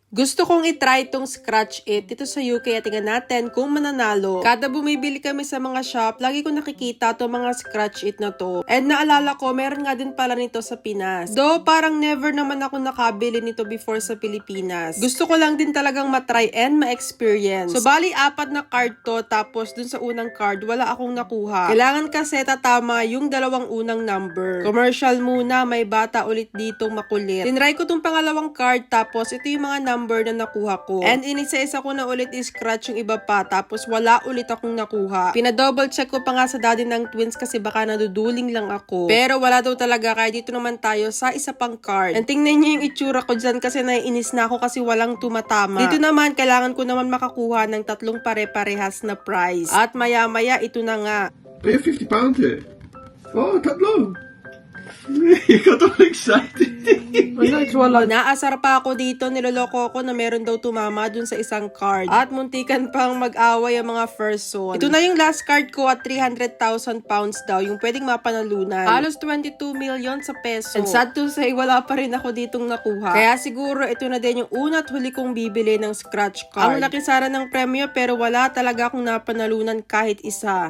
Gusto kong itry itong Scratch It dito sa UK at tingnan natin kung mananalo. Kada bumibili kami sa mga shop, lagi ko nakikita itong mga Scratch It na to. And naalala ko, meron nga din pala nito sa Pinas. Though parang never naman ako nakabili nito before sa Pilipinas. Gusto ko lang din talagang matry and ma-experience. So bali, 4 na card to, tapos dun sa unang card, wala akong nakuha. Kailangan kasi tatama yung 2 unang number. Commercial muna, may bata ulit ditong makulit. Tinry ko tong pangalawang card, tapos ito yung mga number na nakuha ko. And inisa-isa ko na ulit i-scratch yung iba pa, tapos wala ulit akong nakuha. Pina-double check ko pa nga sa daddy ng twins kasi baka naduduling lang ako. Pero wala daw talaga, kaya dito naman tayo sa isa pang card. And tingnan niyo yung itsura ko dyan kasi naiinis na ako kasi walang tumatama. Dito naman, kailangan ko naman makakuha ng 3 pare-parehas na prize. At maya-maya, ito na nga. We have £50 here. Oh, tatlo. You got all excited. Wala. Naasar pa ako dito, niloloko ko na meron daw tumama dun sa isang card. At muntikan pang mag-away ang mga first zone. Ito na yung last card ko at 300,000 pounds daw, yung pwedeng mapanalunan. Halos 22 million sa peso. And sad to say, wala pa rin ako ditong nakuha. Kaya siguro ito na din yung una at huli kong bibili ng scratch card. Ang laki sana ng premyo pero wala talaga akong napanalunan kahit isa.